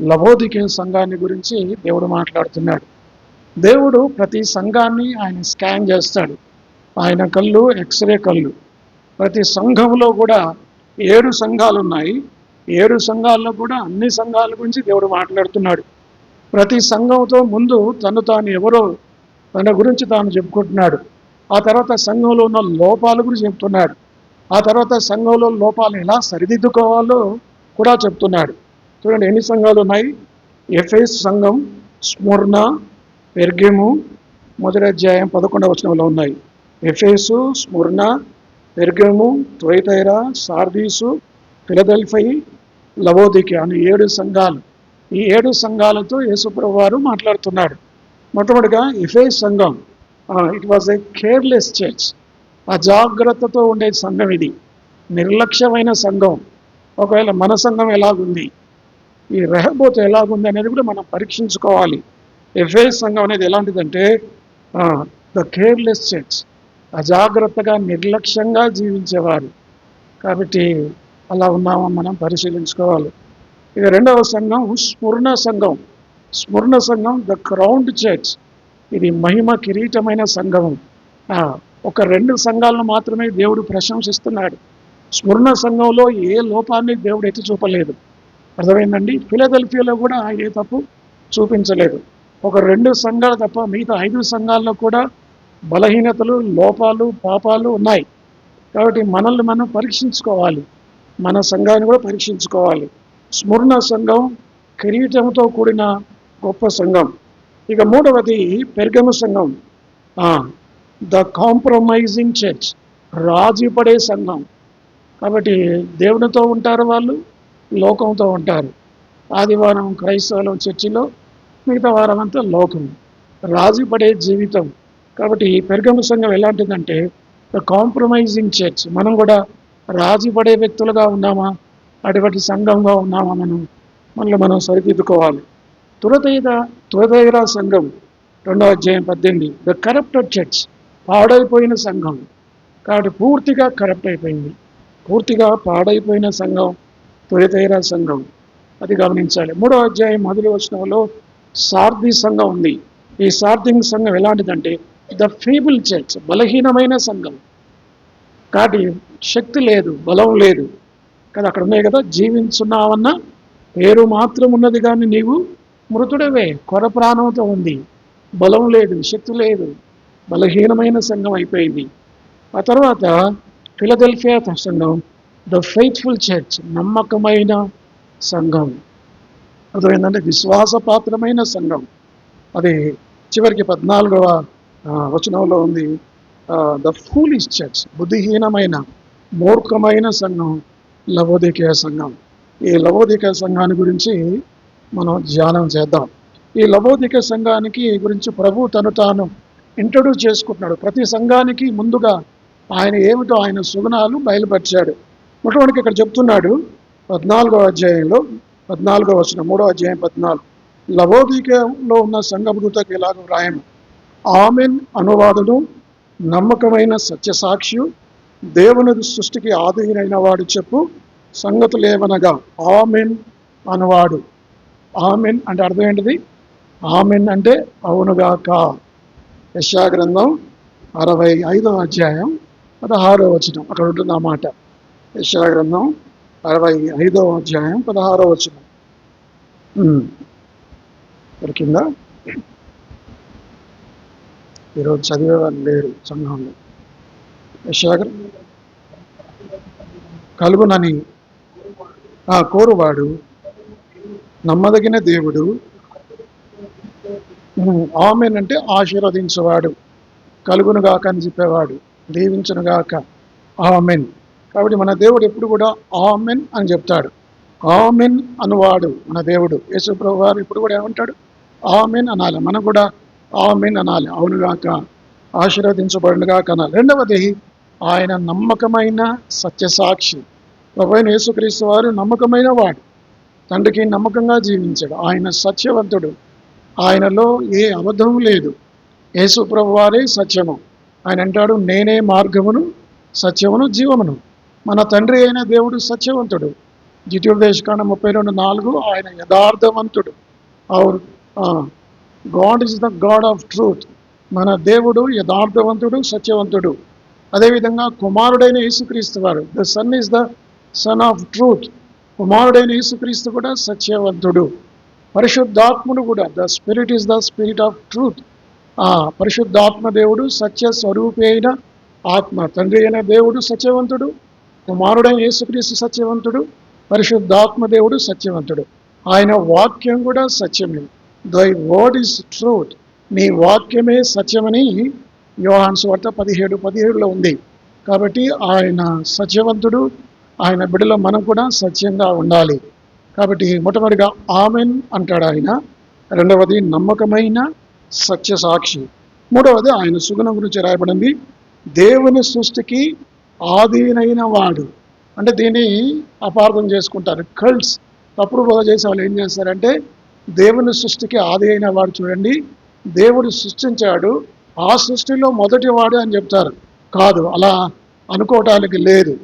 లవోదికే సంఘాన్ని గురించి దేవుడు మాట్లాడుతున్నాడు. దేవుడు ప్రతి సంఘాన్ని ఆయన స్కాన్ చేస్తాడు. ఆయన కళ్ళు ఎక్స్రే కళ్ళు. ప్రతి సంఘంలో కూడా 7 సంఘాలు ఉన్నాయి. 7 సంఘాల్లో కూడా అన్ని సంఘాల గురించి దేవుడు మాట్లాడుతున్నాడు. ప్రతి సంఘంతో ముందు తాను ఎవరో తన గురించి తాను చెప్పుకుంటున్నాడు. ఆ తర్వాత సంఘంలో ఉన్న లోపాల గురించి చెప్తున్నాడు. ఆ తర్వాత సంఘంలో లోపాలు ఎలా సరిదిద్దుకోవాలో కూడా చెప్తున్నాడు. చూడండి ఎన్ని సంఘాలు ఉన్నాయి. ఎఫెసు సంఘం, స్ముర్న, పెర్గెము మొదటి అధ్యాయం 11వ వచనంలో ఉన్నాయి. ఎఫెసు, స్ముర్న, పెర్గెము, తుయతైరా, సార్దీసు, ఫిలదెల్ఫీ, లవోదికే అని 7 సంఘాలు. ఈ 7 సంఘాలతో యేసుప్రభువు వారు మాట్లాడుతున్నాడు. మొట్టమొదటిగా ఎఫెసు సంఘం, it was a careless church. అజాగ్రత్తతో ఉండే సంఘం ఇది, నిర్లక్ష్యమైన సంఘం. ఒకవేళ మన సంఘం ఎలాగుంది, ఈ రెహబోతు ఎలాగుంది అనేది కూడా మనం పరీక్షించుకోవాలి. ఎఫెసు సంఘం అనేది ఎలాంటిదంటే ద కేర్లెస్ చర్చ్, అజాగ్రత్తగా నిర్లక్ష్యంగా జీవించేవారు. కాబట్టి అలా ఉన్నామని మనం పరిశీలించుకోవాలి. ఇక రెండవ సంఘం స్ముర్ణ సంఘం. స్ముర్ణ సంఘం ద క్రౌన్డ్ చర్చ్, ఇది మహిమ కిరీటమైన సంఘం. ఒక 2 సంఘాలను మాత్రమే దేవుడు ప్రశంసిస్తున్నాడు. స్ముర్ణ సంఘంలో ఏ లోపాన్ని దేవుడు ఎత్తి చూపలేదు. అర్థమైందండి. ఫిలదెల్ఫియాలో కూడా ఆయన ఏ తప్పు చూపించలేదు. ఒక 2 సంఘాలు తప్ప మిగతా 5 సంఘాల్లో కూడా బలహీనతలు, లోపాలు, పాపాలు ఉన్నాయి. కాబట్టి మనల్ని మనం పరీక్షించుకోవాలి, మన సంఘాన్ని కూడా పరీక్షించుకోవాలి. స్ముర్ణ సంఘం కిరీటంతో కూడిన గొప్ప సంఘం. ఇక మూడవది పెర్గము సంఘం, ద కాంప్రమైజింగ్ చర్చ్, రాజీపడే సంఘం. కాబట్టి దేవునితో ఉంటారు వాళ్ళు, లోకంతో ఉంటారు. ఆదివారం క్రైస్తవుల చర్చిలో, మిగతా వారం అంతా లోకం, రాజీపడే జీవితం. కాబట్టి ఈ పెర్గము సంఘం ఎలాంటిదంటే ద కాంప్రమైజింగ్ చర్చ్. మనం కూడా రాజీపడే వ్యక్తులుగా ఉన్నామా, అటువంటి సంఘంగా ఉన్నామా, మనం సరిదిద్దుకోవాలి. తుయతైరా సంఘం 2వ అధ్యాయం 18, ద కరప్టెడ్ చర్చ్, పాడైపోయిన సంఘం. కాబట్టి పూర్తిగా కరప్ట్ అయిపోయింది, పూర్తిగా పాడైపోయిన సంఘం తుయతైరా సంఘం. అది గమనించాలి. 3వ అధ్యాయం మొదటి వచనంలో సార్దీ సంఘం ఉంది. ఈ సార్దీ సంఘం ఎలాంటిదంటే ద ఫీబుల్ చర్చ్, బలహీనమైన సంఘం. కాబట్టి శక్తి లేదు, బలం లేదు కదా. అక్కడ ఉన్నాయి కదా, జీవించున్నావన్న పేరు మాత్రం ఉన్నది కానీ నీవు మృతుడవే, కొర ప్రాణంతో ఉంది, బలం లేదు, శక్తి లేదు, బలహీనమైన సంఘం అయిపోయింది. ఆ తర్వాత ఫిలదెల్ఫియా సంఘం ద ఫెయిత్ఫుల్ చర్చ్, నమ్మకమైన సంఘం. అదేంటంటే విశ్వాసపాత్రమైన సంఘం. అది చివరికి 14వ వచనంలో ఉంది. ద ఫూలిష్ చర్చ్, బుద్ధిహీనమైన మూర్ఖమైన సంఘం లవోదికే సంఘం. ఈ లవోదికే సంఘాన్ని గురించి మనం ధ్యానం చేద్దాం. ఈ లవోదికే సంఘానికి గురించి ప్రభు తాను ఇంట్రడ్యూస్ చేసుకుంటున్నాడు. ప్రతి సంఘానికి ముందుగా ఆయన ఏమిటో ఆయన సుగుణాలు బయలుపరిచాడు. మొట్టమొదటికి ఇక్కడ చెప్తున్నాడు 14వ అధ్యాయంలో 14వ వచనం, 3వ అధ్యాయం 14, లవోదికేలో ఉన్న సంఘదూతకు ఇలాగ వ్రాయము, ఆమెన్ అనువాదుడు, నమ్మకమైన సత్యసాక్షి, దేవుని సృష్టికి ఆదిరైన వాడు చెప్పు సంగతులేమనగా. ఆమెన్ అనువాడు. ఆమెన్ అంటే అర్థం ఏంటిది? ఆమెన్ అంటే అవునుగాక. యెషయా గ్రంథం 65వ అధ్యాయం 16వ వచనం, అక్కడ ఉంటుంది ఆ మాట. యెషయా గ్రంథం 65వ అధ్యాయం 16వ వచనం దొరికిందా? ఈరోజు చదివేవాళ్ళు లేరు సంఘంలో. యెషయా కలుగునని కోరువాడు, నమ్మదగిన దేవుడు, ఆమెన్ అంటే ఆశీర్వదించేవాడు, కలుగునుగాక అని చెప్పేవాడు, దీవించునుగాక, ఆమెన్. కాబట్టి మన దేవుడు ఎప్పుడు కూడా ఆమెన్ అని చెప్తాడు. ఆమెన్ అనువాడు మన దేవుడు. యేసు ప్రభు వారు ఇప్పుడు కూడా ఏమంటాడు? ఆమెన్ అనాలి. మనం కూడా ఆమెన్ అనాలి, అవునుగాక, ఆశీర్వదించబడునుగాక అనాలి. రెండవది ఆయన నమ్మకమైన సత్యసాక్షి. ప్రభువైన యేసుక్రీస్తు వారు నమ్మకమైన వాడు, తండ్రికి నమ్మకంగా జీవించాడు. ఆయన సత్యవంతుడు, ఆయనలో ఏ అబద్ధం లేదు. యేసు ప్రభు వారే సత్యము. ఆయన అంటాడు, నేనే మార్గమును, సత్యమును, జీవమును. మన తండ్రి అయిన దేవుడు సత్యవంతుడు, ద్వితీయోపదేశకాండం 32:4 ఆయన యథార్థవంతుడు. Our God is the God of truth. మన దేవుడు యథార్థవంతుడు, సత్యవంతుడు. అదేవిధంగా కుమారుడైన యేసుక్రీస్తు వారు, the son is the son of truth. కుమారుడైన యేసుక్రీస్తు కూడా సత్యవంతుడు. పరిశుద్ధాత్ముడు కూడా, the spirit is the spirit of truth. పరిశుద్ధాత్మ దేవుడు సత్య స్వరూపి అయిన ఆత్మ. తండ్రి అయిన దేవుడు సత్యవంతుడు, కుమారుడైన యేసుక్రీస్తు సత్యవంతుడు, పరిశుద్ధాత్మ దేవుడు సత్యవంతుడు. ఆయన వాక్యం కూడా సత్యమే. దై వర్డ్ ఈజ్ ట్రూత్. నీ వాక్యమే సత్యమని యోహాను సువార్త 17:17 ఉంది. కాబట్టి ఆయన సత్యవంతుడు. ఆయన బిడ్డలో మనం కూడా సత్యంగా ఉండాలి. కాబట్టి మొట్టమొదటిగా ఆమెన్ అంటాడు ఆయన. రెండవది నమ్మకమైన సత్య సాక్షి. మూడవది ఆయన సుగుణం గురించి రాయబడింది, దేవుని సృష్టికి ఆధీనైన వాడు. అంటే దీన్ని అపార్థం చేసుకుంటారు కల్ట్స్. తప్పుడు బోధ చేసే వాళ్ళు ఏం చేస్తారంటే, దేవుని సృష్టికి ఆది అయిన వాడు చూడండి, దేవుడు సృష్టించాడు, ఆ సృష్టిలో మొదటి వాడు అని చెప్తారు. కాదు, అలా అనుకోవటానికి లేదు.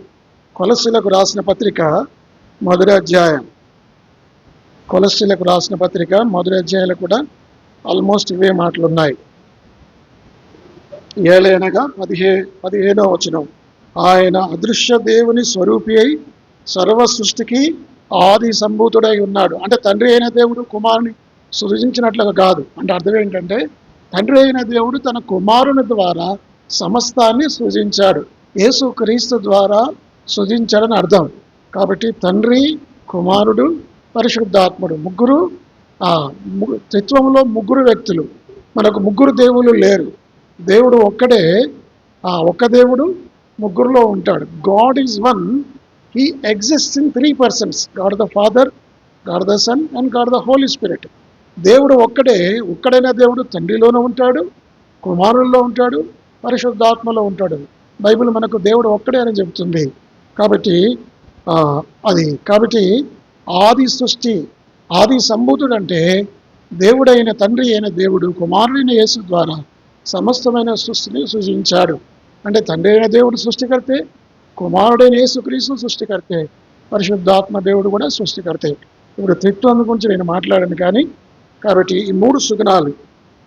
కొలస్సీలకు రాసిన పత్రిక మొదటి అధ్యాయం, కొలస్సీలకు రాసిన పత్రిక మొదటి అధ్యాయంలో కూడా ఆల్మోస్ట్ ఇవే మాటలు ఉన్నాయి. ఏలైనగా 15వ వచనం, ఆయన అదృశ్య దేవుని స్వరూపి అయి సర్వ సృష్టికి ఆది సంభూతుడై ఉన్నాడు. అంటే తండ్రి అయిన దేవుడు కుమారుని సృజించినట్లుగా కాదు. అంటే అర్థం ఏంటంటే, తండ్రి అయిన దేవుడు తన కుమారుని ద్వారా సమస్తాన్ని సృజించాడు. యేసు క్రీస్తు ద్వారా సృజించాడని అర్థం. కాబట్టి తండ్రి, కుమారుడు, పరిశుద్ధాత్ముడు ముగ్గురు, త్రిత్వంలో ముగ్గురు వ్యక్తులు. మనకు ముగ్గురు దేవుళ్ళు లేరు. దేవుడు ఒక్కడే. ఒక్క దేవుడు ముగ్గురులో ఉంటాడు. God is one. He exists in 3 persons. God the father, God the son and God the holy spirit. దేవుడు ఒక్కడే. ఒక్కడైన దేవుడు తండ్రిలోనూ ఉంటాడు, కుమారుల్లో ఉంటాడు, పరిశుద్ధాత్మలో ఉంటాడు. బైబిల్ మనకు దేవుడు ఒక్కడే అని చెబుతుంది. కాబట్టి ఆది సృష్టి, ఆది సంభూతుడు అంటే దేవుడైన తండ్రి అయిన దేవుడు కుమారుడైన యేసు ద్వారా సమస్తమైన సృష్టిని సృజించాడు. అంటే తండ్రి అయిన దేవుడు సృష్టికర్తే, కుమారుడైన యేసుక్రీస్తు సృష్టికర్తే, పరిశుద్ధాత్మ దేవుడు కూడా సృష్టికర్తే. ఇప్పుడు త్రిత్వం గురించి నేను మాట్లాడాను కానీ, కాబట్టి ఈ 3 సుగుణాలు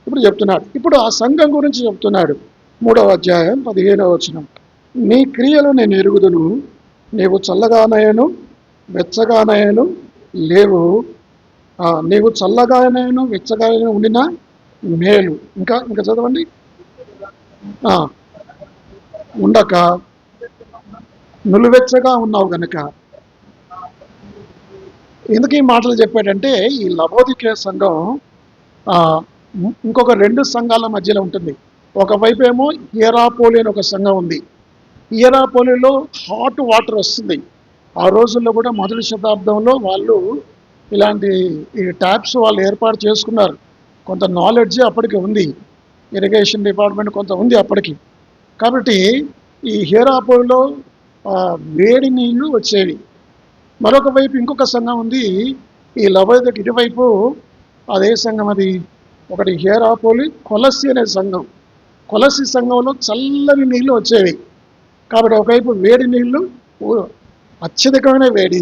ఇప్పుడు చెప్తున్నాడు. ఇప్పుడు ఆ సంఘం గురించి చెప్తున్నాడు. 3వ అధ్యాయం 15వ వచనం, నీ క్రియలు నేను ఎరుగుదును, నీవు చల్లగానయను వెచ్చగానయను లేవు. నీవు చల్లగానయను వెచ్చగానయను ఉండినా మేలు. ఇంకా చదవండి. ఉండక నులువెచ్చగా ఉన్నావు గనక. ఎందుకు ఈ మాటలు చెప్పాడంటే, ఈ లవోదికీయ సంఘం ఇంకొక 2 సంఘాల మధ్యలో ఉంటుంది. ఒకవైపు ఏమో హియరాపోలి అని ఒక సంఘం ఉంది. హియరాపోలిలో హాట్ వాటర్ వస్తుంది. ఆ రోజుల్లో కూడా మొదటి శతాబ్దంలో వాళ్ళు ఇలాంటి ఈ ట్యాప్స్ వాళ్ళు ఏర్పాటు చేసుకున్నారు. కొంత నాలెడ్జ్ అప్పటికి ఉంది, ఇరిగేషన్ డిపార్ట్మెంట్ కొంత ఉంది అప్పటికి. కాబట్టి ఈ హియరాపోలిలో వేడి నీళ్లు వచ్చేవి. మరొక వైపు ఇంకొక సంఘం ఉంది, ఈ లవోదికీయ ఇటువైపు. అదే సంఘం అది, ఒకటి హియరాపోలి, కొలస్సీ అనే సంఘం. కొలస్సీ సంఘంలో చల్లని నీళ్లు వచ్చేవి. కాబట్టి ఒకవైపు వేడి నీళ్లు, అత్యధికమైన వేడి,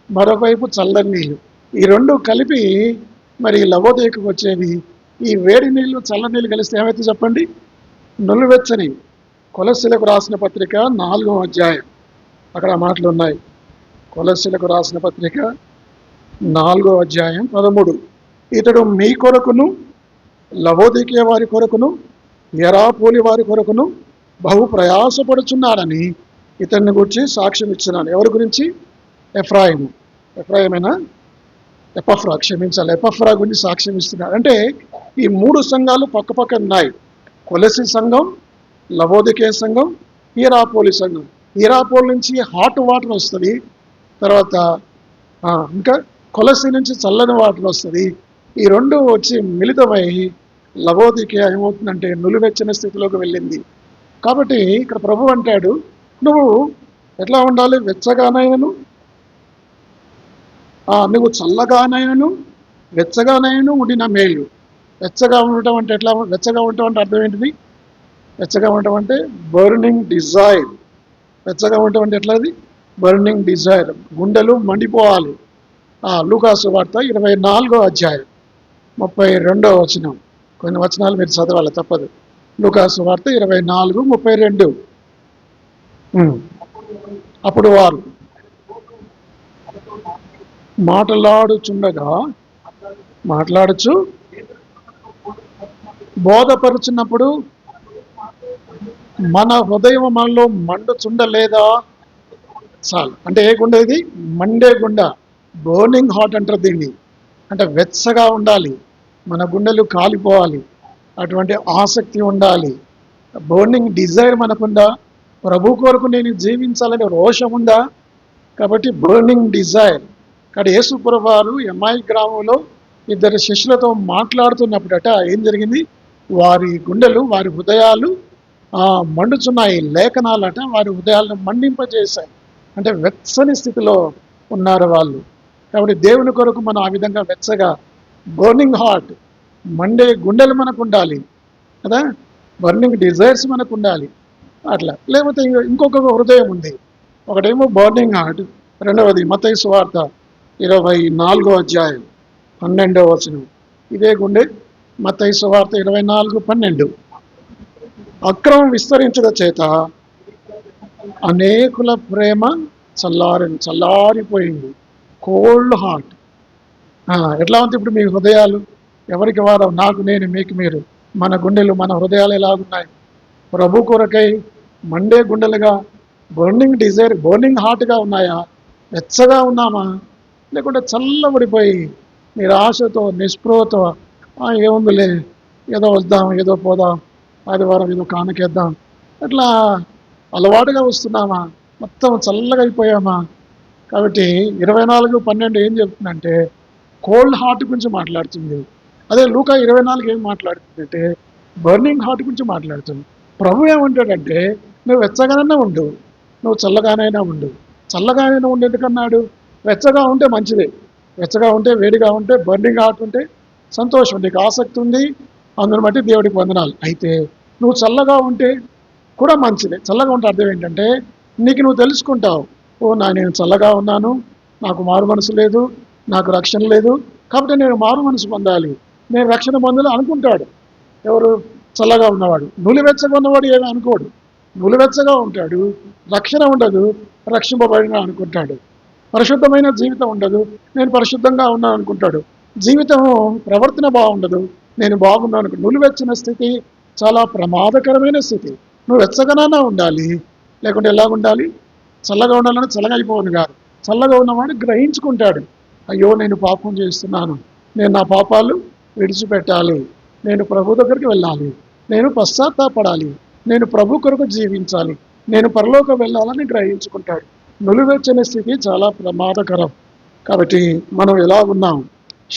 మరొక వైపు చల్లని నీళ్లు. ఈ 2 కలిపి మరి లవోదికీయకు వచ్చేవి. ఈ వేడి నీళ్లు చల్లని నీళ్ళు కలిస్తే ఏమైతే చెప్పండి? నులువెచ్చని. కొలస్సీలకు రాసిన పత్రిక 4వ అధ్యాయం, అక్కడ మాటలు ఉన్నాయి. కొలస్సీలకు రాసిన పత్రిక 4వ అధ్యాయం 13, ఇతడు మీ కొరకును లవోదికీయ వారి కొరకును హియరాపోలి వారి కొరకును బహు ప్రయాసపడుచున్నాడని ఇతన్ని గురించి సాక్ష్యం ఇచ్చినాను. ఎవరి గురించి? ఎఫ్రాయిము. ఎఫ్రాయిమేనా? ఎపఫ్రా, క్షమించాలి. ఎపఫ్రా గురించి సాక్ష్యం ఇస్తున్నాడు. అంటే ఈ 3 సంఘాలు పక్క పక్క ఉన్నాయి. కొలస్సీ సంఘం, లవోదికీయ సంఘం, హియరాపోలి సంఘం. హియరాపోలి నుంచి హాట్ వాటర్ వస్తుంది. తర్వాత ఇంకా కొలస్సీ నుంచి చల్లని వాటర్ వస్తుంది. ఈ 2 వచ్చి మిళితమై లవోదికీయ ఏమవుతుందంటే నులివెచ్చని స్థితిలోకి వెళ్ళింది. కాబట్టి ఇక్కడ ప్రభు అంటాడు, నువ్వు ఎట్లా ఉండాలి? వెచ్చగానైనను, నువ్వు చల్లగానైనను వెచ్చగానైనను ఉండిన మేలు. వెచ్చగా ఉండటం అంటే ఎట్లా? వెచ్చగా ఉండటం అంటే అర్థం ఏంటిది? వెచ్చగా ఉండటం అంటే బర్నింగ్ డిజైర్. వెచ్చగా ఉండటం అంటే ఎట్లా? అది బర్నింగ్ డిజైర్, గుండెలు మండిపోవాలి. లూకాసు వార్త 24వ అధ్యాయం 32వ వచనం. కొన్ని వచనాలు మీరు చదవాలి, తప్పదు. లూకాసు వార్త 24:32. అప్పుడు వారు మాట్లాడుచు బోధపరుచున్నప్పుడు మన హృదయం మనలో మండుచుండలేదా? చాలు. అంటే ఏ గుండె ఇది? మండే గుండె, బర్నింగ్ హార్ట్ అంటారు దీన్ని. అంటే వెచ్చగా ఉండాలి, మన గుండెలు కాలిపోవాలి, అటువంటి ఆసక్తి ఉండాలి. Burning desire మనకుందా? ప్రభు కొరకు నేను జీవించాలనే రోషం ఉందా? కాబట్టి బర్నింగ్ డిజైర్. కాబట్టి యేసుప్రభు వారు ఎమ్మాయి గ్రామంలో ఇద్దరు శిష్యులతో మాట్లాడుతున్నప్పుడట ఏం జరిగింది? వారి గుండెలు, వారి హృదయాలు మండుచున్నాయి. లేఖనాలట వారి హృదయాలను మండింపజేశాయి. అంటే వెచ్చని స్థితిలో ఉన్నారు వాళ్ళు. కాబట్టి దేవుని కొరకు మనం ఆ విధంగా వెచ్చగా, బర్నింగ్ హార్ట్, మండే గుండెలు మనకు ఉండాలి కదా, బర్నింగ్ డిజైర్స్ మనకు ఉండాలి. అట్లా లేకపోతే ఇంకొక హృదయం ఉంది. ఒకటేమో బర్నింగ్ హార్ట్, రెండవది మత్తయి సువార్త 24వ అధ్యాయం 12వ వచనం. ఇదే గుండె. మత్తయి సువార్త 24:12. అక్రమం విస్తరించద చేత అనేకుల ప్రేమ చల్లారిపోయింది. Cold heart. ఎట్లా ఉంది ఇప్పుడు మీ హృదయాలు? ఎవరికి వారు, నాకు నేను, మీకు మీరు. మన గుండెలు, మన హృదయాలు ఎలాగున్నాయి? ప్రభు కొరకై మండే గుండెలుగా, బర్నింగ్ డిజైర్, బర్నింగ్ హార్ట్గా ఉన్నాయా? వెచ్చగా ఉన్నామా? లేకుంటే చల్లబడిపోయి నిరాశతో, నిస్పృహతో ఏముందిలే, ఏదో వద్దాం, ఏదో పోదాం, ఆదివారం ఏదో కానుకేద్దాం, అట్లా అలవాటుగా వస్తున్నామా? మొత్తం చల్లగా అయిపోయామా? కాబట్టి 24:12 ఏం చెప్తుందంటే కోల్డ్ హార్ట్ గురించి మాట్లాడుతుంది. అదే లూకా 24 ఏం మాట్లాడుతుందంటే బర్నింగ్ హార్ట్ గురించి మాట్లాడుతుంది. ప్రభు ఏమంటాడంటే నువ్వు వెచ్చగానైనా ఉండు, నువ్వు చల్లగానైనా ఉండు. చల్లగానైనా ఉండి ఎందుకన్నాడు? వెచ్చగా ఉంటే మంచిదే. వెచ్చగా ఉంటే, వేడిగా ఉంటే, బర్నింగ్ హార్ట్ ఉంటే సంతోషం, నీకు ఆసక్తి ఉంది, అందుని బట్టి దేవుడికి వందనాలు. అయితే నువ్వు చల్లగా ఉంటే కూడా మంచిదే. చల్లగా ఉంటే అర్థం ఏంటంటే నీకు నువ్వు తెలుసుకుంటావు, నేను చల్లగా ఉన్నాను, నాకు మారు మనసు లేదు, నాకు రక్షణ లేదు, కాబట్టి నేను మారు మనసు పొందాలి, నేను రక్షణ పొందాలి అనుకుంటాడు. ఎవరు? చల్లగా ఉన్నవాడు. నులివెచ్చగా ఉన్నవాడు ఏమీ అనుకోడు. నులివెచ్చగా ఉంటాడు, రక్షణ ఉండదు, రక్షింపబడిన అనుకుంటాడు. పరిశుద్ధమైన జీవితం ఉండదు, నేను పరిశుద్ధంగా ఉన్నాను అనుకుంటాడు. జీవితం ప్రవర్తన బాగుండదు, నేను బాగున్నాను అనుకుంటాడు. నులివెచ్చిన స్థితి చాలా ప్రమాదకరమైన స్థితి. నువ్వు వెచ్చగానైనా ఉండాలి, లేకుంటే ఎలా ఉండాలి? చల్లగా ఉండాలని చల్లగా అయిపోవను కాదు. చల్లగా ఉన్నవాడు గ్రహించుకుంటాడు, అయ్యో నేను పాపం చేస్తున్నాను, నేను నా పాపాలు విడిచిపెట్టాలి, నేను ప్రభు దగ్గరికి వెళ్ళాలి, నేను పశ్చాత్తాపడాలి, నేను ప్రభు కొరకు జీవించాలి, నేను పరలోకం వెళ్ళాలని గ్రహించుకుంటాడు. నులివెచ్చని స్థితి చాలా ప్రమాదకరం. కాబట్టి మనం ఎలా ఉన్నాం?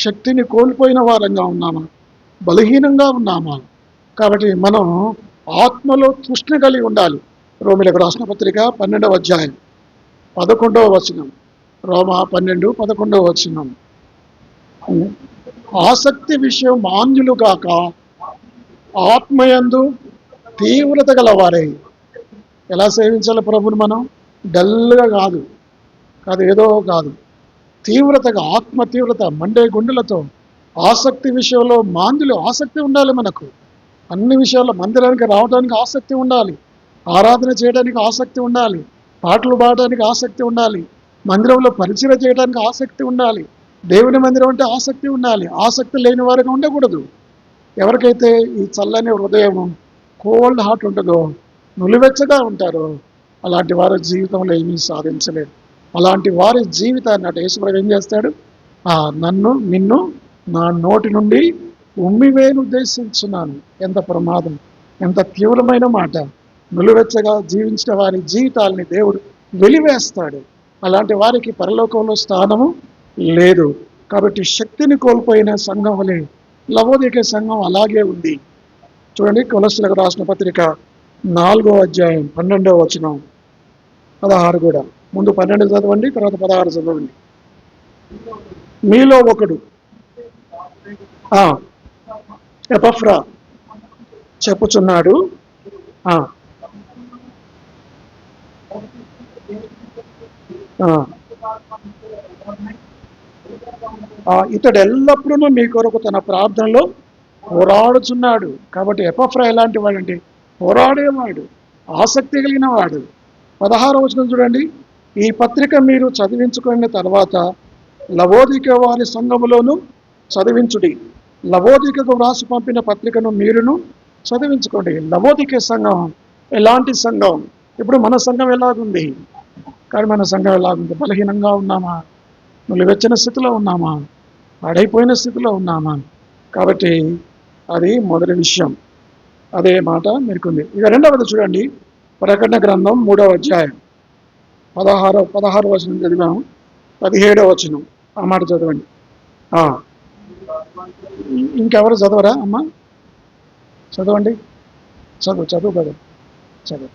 శక్తిని కోల్పోయిన వారంగా ఉన్నామా? బలహీనంగా ఉన్నామా? కాబట్టి మనం ఆత్మలో తృష్ణ కలిగి ఉండాలి. రోమిలకు రాసిన పత్రిక 12వ అధ్యాయం 11వ వచనం. రోమా 12:11 వచనం. ఆసక్తి విషయం మాన్యులు కాక ఆత్మయందు తీవ్రత గలవారై. ఎలా సేవించాలి ప్రభుని? మనం డల్గా కాదు, ఏదో కాదు, తీవ్రతగా, ఆత్మ తీవ్రత, మండే గుండెలతో, ఆసక్తి విషయంలో మాంద్యులు. ఆసక్తి ఉండాలి మనకు, అన్ని విషయాల్లో. మందిరానికి రావడానికి ఆసక్తి ఉండాలి, ఆరాధన చేయడానికి ఆసక్తి ఉండాలి, పాటలు పాడడానికి ఆసక్తి ఉండాలి, మందిరంలో పరిచయం చేయడానికి ఆసక్తి ఉండాలి, దేవుని మందిరం అంటే ఆసక్తి ఉండాలి. ఆసక్తి లేని వారిగా ఉండకూడదు. ఎవరికైతే ఈ చల్లని హృదయం, కోల్డ్ హార్ట్ ఉంటుందో, నులివెచ్చగా ఉంటారో, అలాంటి వారి జీవితంలో ఏమీ సాధించలేరు. అలాంటి వారి జీవితాన్ని అటు యేసుప్రభువు ఏం చేస్తాడు? నిన్ను నా నోటి నుండి ఉమ్మివేను ఉద్దేశించున్నాను. ఎంత ప్రమాదం, ఎంత తీవ్రమైన మాట. నులివెచ్చగా జీవించిన వారి జీవితాలని దేవుడు వెలివేస్తాడు. అలాంటి వారికి పరలోకంలో స్థానము లేదు. కాబట్టి శక్తిని కోల్పోయిన సంఘం వలె లవోదికే సంఘం అలాగే ఉంది. చూడండి, కొలస్సీలకు రాసిన పత్రిక 4వ అధ్యాయం 12వ వచనం, 16 కూడా. ముందు 12 చదవండి, తర్వాత 16 చదవండి. మీలో ఒకడు ఎపఫ్రా చెప్పుచున్నాడు, ఆ, ఇతడు ఎల్లప్పుడూ మీ కొరకు తన ప్రార్థనలో పోరాడుచున్నాడు. కాబట్టి ఎపఫ్రా ఎలాంటి వాడంటే పోరాడేవాడు, ఆసక్తి కలిగిన వాడు. 16వ వచనం చూడండి. ఈ పత్రిక మీరు చదివించుకున్న తర్వాత లవోదిక వారి సంఘములోను చదివించుడి. లవోదికకు వ్రాసి పంపిన పత్రికను మీరును చదివించుకోండి. లవోదిక సంఘం ఎలాంటి సంఘం? ఇప్పుడు మన సంఘం ఎలాగుంది? కానీ మన సంఘం ఎలాగుంది? బలహీనంగా ఉన్నామా? నులివెచ్చని స్థితిలో ఉన్నామా? పాడైపోయిన స్థితిలో ఉన్నామా? కాబట్టి అది మొదటి విషయం. అదే మాట మీరుకుంది. ఇక రెండవది చూడండి, ప్రకటన గ్రంథం 3వ అధ్యాయం 16వ వచనం చదివాము. 17వ వచనం ఆ మాట చదవండి. ఇంకెవరు చదవరా అమ్మా? చదవండి, చదువు కదా, చదువు.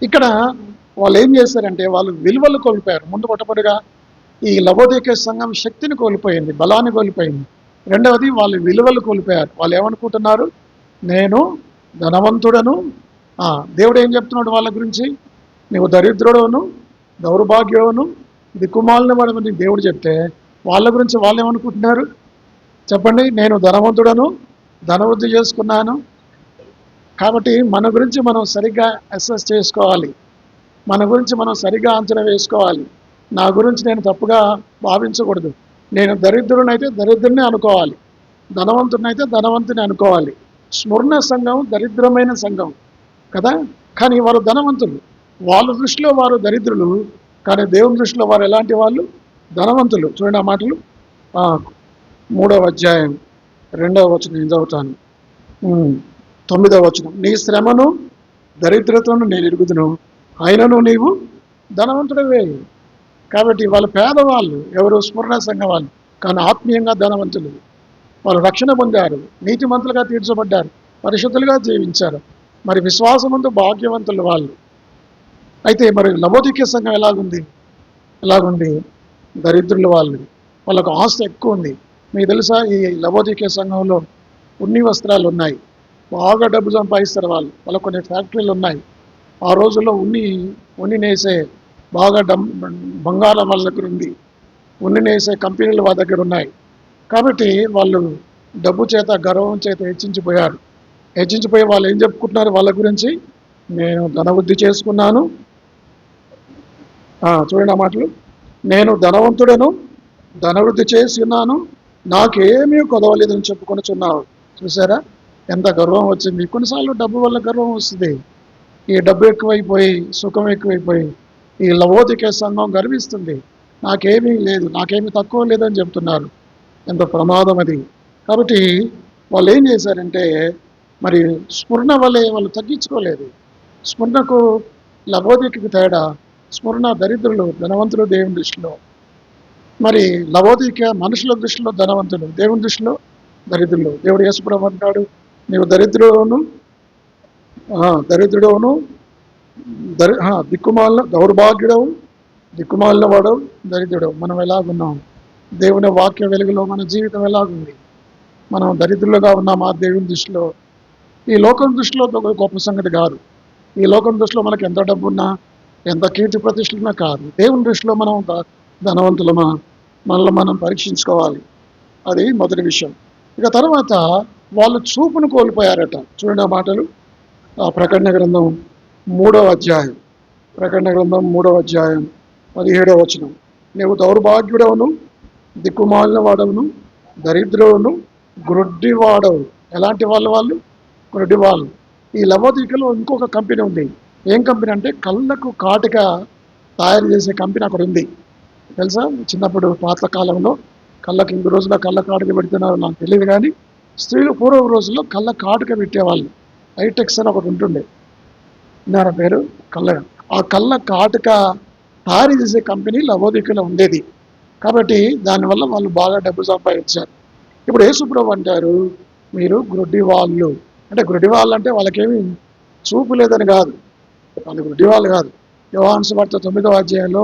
ఇక్కడ వాళ్ళు ఏం చేశారంటే వాళ్ళు విలువలు కోల్పోయారు. ముందు మొట్టమొదటిగా ఈ లవోదిక సంఘం శక్తిని కోల్పోయింది, బలాన్ని కోల్పోయింది. రెండవది వాళ్ళు విలువలు కోల్పోయారు. వాళ్ళు ఏమనుకుంటున్నారు? నేను ధనవంతుడను. దేవుడు ఏం చెప్తున్నాడు వాళ్ళ గురించి? నీవు దరిద్రుడవును, దౌర్భాగ్యవును, దిక్కుమాలిన వాడని దేవుడు చెప్తే వాళ్ళ గురించి వాళ్ళు ఏమనుకుంటున్నారు చెప్పండి? నేను ధనవంతుడను, ధనవృద్ధి చేసుకున్నాను. కాబట్టి మన గురించి మనం సరిగ్గా అసెస్ చేసుకోవాలి, మన గురించి మనం సరిగ్గా అంచనా వేసుకోవాలి. నా గురించి నేను తప్పుగా భావించకూడదు. నేను దరిద్రునైతే దరిద్రుని అనుకోవాలి, ధనవంతునైతే ధనవంతుని అనుకోవాలి. స్మరణ సంఘం దరిద్రమైన సంఘం కదా, కానీ వారు ధనవంతులు. వాళ్ళ దృష్టిలో వారు దరిద్రులు, కానీ దేవుని దృష్టిలో వారు ఎలాంటి వాళ్ళు? ధనవంతులు. చూడండి ఆ మాటలు 3వ అధ్యాయం 2వ వచనం నేను చదువుతాను. 9వ వచనం. నీ శ్రమను దరిద్రతను నేను ఎరుగుదును, అయినను నీవు ధనవంతుడవే. కాబట్టి వాళ్ళు పేదవాళ్ళు, ఎవరు? స్మరణ సంఘం వాళ్ళు, కానీ ఆత్మీయంగా ధనవంతులు. వాళ్ళు రక్షణ పొందారు, నీతిమంతులుగా తీర్చబడ్డారు, పరిశుద్ధులుగా జీవించారు. మరి విశ్వాసమందు భాగ్యవంతులు వాళ్ళు. అయితే మరి లవోదిక సంఘం ఎలాగుంది? దరిద్రులు వాళ్ళు. వాళ్ళకు ఆస్తి ఎక్కువ ఉంది. మీకు తెలుసా, ఈ లవోదిక సంఘంలో ఉన్ని వస్త్రాలు ఉన్నాయి, బాగా డబ్బు సంపాదిస్తారు వాళ్ళు. వాళ్ళకు కొన్ని ఫ్యాక్టరీలు ఉన్నాయి. ఆ రోజుల్లో ఉన్ని నేసే బాగా బంగారం వాళ్ళ దగ్గర ఉంది, ఉన్ని నేసే కంపెనీలు వాళ్ళ దగ్గర ఉన్నాయి. కాబట్టి వాళ్ళు డబ్బు చేత, గర్వం చేత హెచ్చించిపోయి వాళ్ళు ఏం చెప్పుకుంటున్నారు వాళ్ళ గురించి? నేను ధనవృద్ధి చేసుకున్నాను. చూడండి ఆ మాటలు. నేను ధనవంతుడను, ధనవృద్ధి చేసి ఉన్నాను, నాకేమీ కొదవలేదని చెప్పుకొనిచున్నావు. చూసారా ఎంత గర్వం వచ్చింది? కొన్నిసార్లు డబ్బు వల్ల గర్వం వస్తుంది. ఈ డబ్బు ఎక్కువైపోయి, సుఖం ఎక్కువైపోయి ఈ లవోదిక సంఘం గర్విస్తుంది. నాకేమీ లేదు, నాకేమీ తక్కువ లేదని చెప్తున్నారు. ఎంత ప్రమాదం అది. కాబట్టి వాళ్ళు ఏం చేశారంటే, మరి స్మరణ వల్లే వాళ్ళు తగ్గించుకోలేదు. స్మరణకు లవోదికకు తేడా, స్మరణ దరిద్రులు, ధనవంతులు దేవుని దృష్టిలో. మరి లవోదిక మనుషుల దృష్టిలో ధనవంతులు, దేవుని దృష్టిలో దరిద్రులు. దేవుడు యేసుప్రభు అంటాడు, నీవు దరిద్రుడవును, దిక్కుమాలిన దౌర్భాగ్యుడవు, దిక్కుమాలిన వాడవు, దరిద్రుడవు. మనం ఎలాగున్నాం? దేవుని వాక్య వెలుగులో మన జీవితం ఎలాగుంది? మనం దరిద్రులుగా ఉన్నామా దేవుని దృష్టిలో? ఈ లోకం దృష్టిలో గొప్ప సంగతి కాదు. ఈ లోకం దృష్టిలో మనకు ఎంత డబ్బున్నా, ఎంత కీర్తి ప్రతిష్టలున్నా కాదు. దేవుని దృష్టిలో మనం ధనవంతులమా? మనల్ని మనం పరీక్షించుకోవాలి. అది మొదటి విషయం. ఇక తర్వాత వాళ్ళు చూపును కోల్పోయారట. చూడండి ఆ మాటలు. ప్రకటన గ్రంథం 3వ అధ్యాయం 17వ వచనం. నీవు దౌర్భాగ్యుడవును, దిక్కుమాలిన వాడవును, దరిద్రువును, గ్రుడ్డి వాడవు. ఎలాంటి వాళ్ళు? గ్రుడ్డి వాళ్ళు. ఈ లవోదికలో ఇంకొక కంపెనీ ఉంది. ఏం కంపెనీ అంటే కళ్ళకు కాటుక తయారు చేసే కంపెనీ అక్కడ ఉంది. తెలుసా? చిన్నప్పుడు పాత కాలంలో కళ్ళకి, ఇంక రోజుల్లో కళ్ళ కాటుక పెడుతున్నారు నాకు తెలియదు, కానీ స్త్రీలు పూర్వ రోజుల్లో కళ్ళ కాటుక పెట్టేవాళ్ళు. హైటెక్స్ అని ఒకటి ఉంటుండే, నా పేరు ఆ కళ్ళ కాటుక తయారు చేసే కంపెనీ లవోదికలో ఉండేది. కాబట్టి దానివల్ల వాళ్ళు బాగా డబ్బు సంపాదించారు. ఇప్పుడు యేసుప్రభు అంటారు, మీరు గ్రుడ్డి వాళ్ళు. అంటే గ్రుడ్డి వాళ్ళు అంటే వాళ్ళకేమీ చూపు లేదని కాదు, వాళ్ళు గ్రుడ్డి వాళ్ళు కాదు. యోహాను సువార్త 9వ అధ్యాయంలో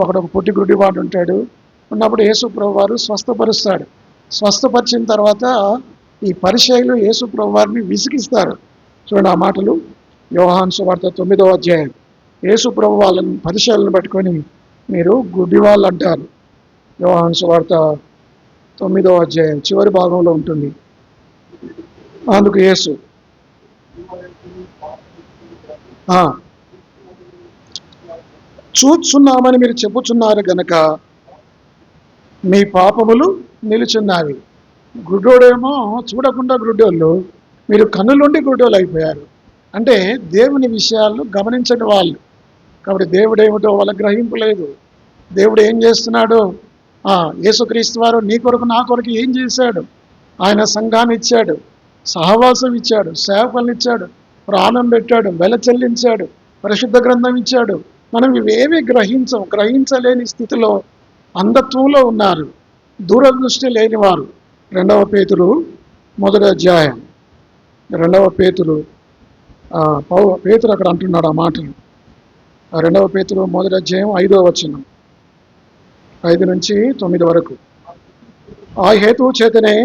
ఒక పొట్టి గ్రుడ్డి వాడు ఉంటాడు. ఉన్నప్పుడు యేసుప్రభు వారు స్వస్థపరుస్తాడు. స్వస్థపరిచిన తర్వాత ఈ పరిచయులు యేసు ప్రభు వారిని విసిగిస్తారు. చూడండి ఆ మాటలు, యోహాను సువార్త 9వ అధ్యాయం. యేసు ప్రభు వాళ్ళని పరిచయాలను పట్టుకొని మీరు గుడ్డివాళ్ళు అంటారు. యోహాను సువార్త 9వ అధ్యాయం చివరి భాగంలో ఉంటుంది. అందుకు యేసు చూచున్నామని మీరు చెప్పుచున్నారు గనక మీ పాపములు నిలుచున్నావి. గుడ్డోడేమో చూడకుండా గుడ్డోళ్ళు, మీరు కన్నులుండి గుడ్డోళ్ళు అయిపోయారు. అంటే దేవుని విషయాలు గమనించని వాళ్ళు. కాబట్టి దేవుడు ఏమిటో వాళ్ళ గ్రహింపు లేదు. దేవుడు ఏం చేస్తున్నాడో, యేసుక్రీస్తు వారు నీ కొరకు నా కొరకు ఏం చేశాడు? ఆయన సంఘాన్ని ఇచ్చాడు, సహవాసం ఇచ్చాడు, సేవకులను ఇచ్చాడు, ప్రాణం పెట్టాడు, వెల చెల్లించాడు, పరిశుద్ధ గ్రంథం ఇచ్చాడు. మనం ఇవేవి గ్రహించలేని స్థితిలో అంధత్వంలో ఉన్నారు, దూరదృష్టి లేనివారు. 2వ పేతురు 1వ అధ్యాయం, 2వ పేతురు పేతురు అక్కడ అంటున్నాడు ఆ మాటలు. 2వ పేతురు 1వ అధ్యాయం 5వ వచనం, 5 నుంచి 9 వరకు. ఆ హేతువు చేతనే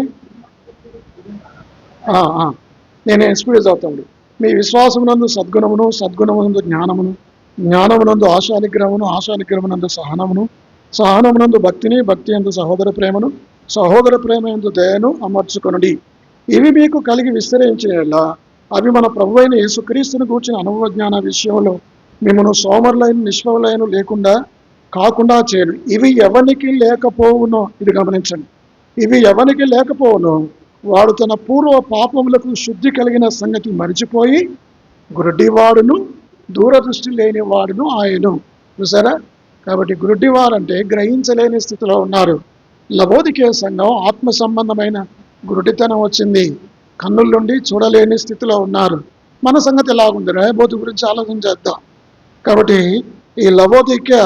నేను ఎక్స్పీరియన్స్ అవుతాడు. మీ విశ్వాసమునందు సద్గుణమును, సద్గుణమునందు జ్ఞానమును, జ్ఞానమునందు ఆశానిగ్రహమును, ఆశానిగ్రహమునందు సహనమును, సహనమునందు భక్తిని, భక్తి యందు సహోదర ప్రేమను, సహోదర ప్రేమ యందు దయను అమర్చుకొనుడి. ఇవి మీకు కలిగి విస్తరించేలా అవి మన ప్రభువైన యేసుక్రీస్తును గూర్చిన అనుభవ జ్ఞాన విషయంలో మిమ్మను సోమరులైన నిష్ఫలైన లేకుండా కాకుండా చేయను. ఇవి ఎవరికి లేకపోవునో, ఇది గమనించండి, ఇవి ఎవరికి లేకపోవునో వాడు తన పూర్వ పాపములకు శుద్ధి కలిగిన సంగతి మరిచిపోయి గుడ్డివాడును, దూరదృష్టి లేని వాడును ఆయను. చూసారా? కాబట్టి గుడ్డివారంటే గ్రహించలేని స్థితిలో ఉన్నారు. లవోదికీయ సంఘం ఆత్మ సంబంధమైన గుడ్డితనం వచ్చింది, కన్నుల నుండి చూడలేని స్థితిలో ఉన్నారు. మన సంగతి ఎలాగుంది? రాయబోతు గురించి ఆలోచన చేద్దాం. కాబట్టి ఈ లవోదికీయ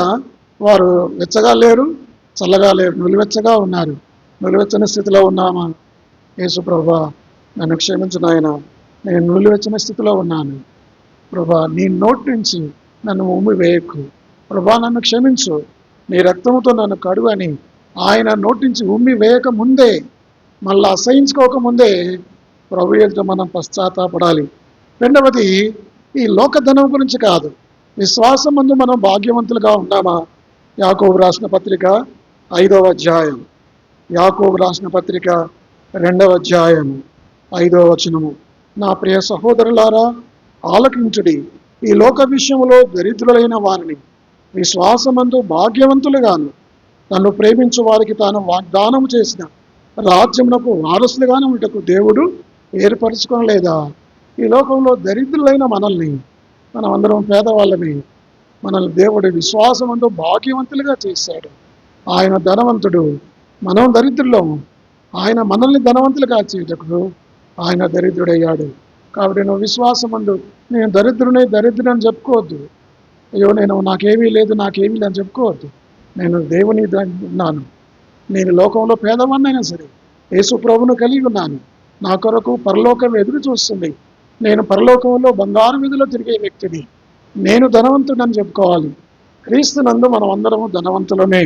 వారు వెచ్చగా లేరు, చల్లగా లేరు, నిలువెచ్చగా ఉన్నారు. నిలువెచ్చని స్థితిలో ఉన్నామా? యేసు ప్రభా నన్ను క్షమించు నాయన, నేను నిలువెచ్చని స్థితిలో ఉన్నాను ప్రభా, నీ నోటి నుంచి నన్ను ఉమ్మి వేయకు ప్రభా, నన్ను క్షమించు, నీ రక్తముతో నన్ను కడుగు అని ఆయన నోటి నుంచి ఉమ్మి వేయక ముందే, మళ్ళీ అసహించుకోకముందే ప్రభు ఎదుట మనం పశ్చాత్తాపడాలి. రెండవది, ఈ లోకధనం గురించి కాదు, విశ్వాసం ముందు మనం భాగ్యవంతులుగా ఉన్నామా? యాకోబు రాసిన పత్రిక 5వ అధ్యాయం, యాకోబు రాసిన పత్రిక 2వ అధ్యాయం 5వ వచనము. నా ప్రియ సహోదరులారా ఆలకించుడి, ఈ లోక విషయంలో దరిద్రులైన వారిని విశ్వాసమందు భాగ్యవంతులుగాను, తను ప్రేమించు వారికి తాను వాగ్దానం చేసిన రాజ్యమునకు వారసులుగాను ఉంటకు దేవుడు ఏర్పరచుకోలేదా? ఈ లోకంలో దరిద్రులైన మనల్ని, మనమందరం పేదవాళ్ళని, మనల్ని దేవుడు విశ్వాసమందు భాగ్యవంతులుగా చేశాడు. ఆయన ధనవంతుడు, మనం దరిద్రులము. ఆయన మనల్ని ధనవంతులుగా చేయటకు ఆయన దరిద్రుడయ్యాడు. కాబట్టి నువ్వు విశ్వాసమందు నేను దరిద్రుని చెప్పుకోవద్దు. అయ్యో నేను నాకేమీ లేదు అని చెప్పుకోవద్దు. నేను దేవుని ఉన్నాను, నేను లోకంలో పేదవాడినైనా సరే యేసు ప్రభువును కలిగి ఉన్నాను, నా కొరకు పరలోకం ఎదురు చూస్తుంది, నేను పరలోకంలో బంగారు వీధిలో తిరిగే వ్యక్తిని, నేను ధనవంతుడని చెప్పుకోవాలి. క్రీస్తునందు మనం అందరము ధనవంతులమే.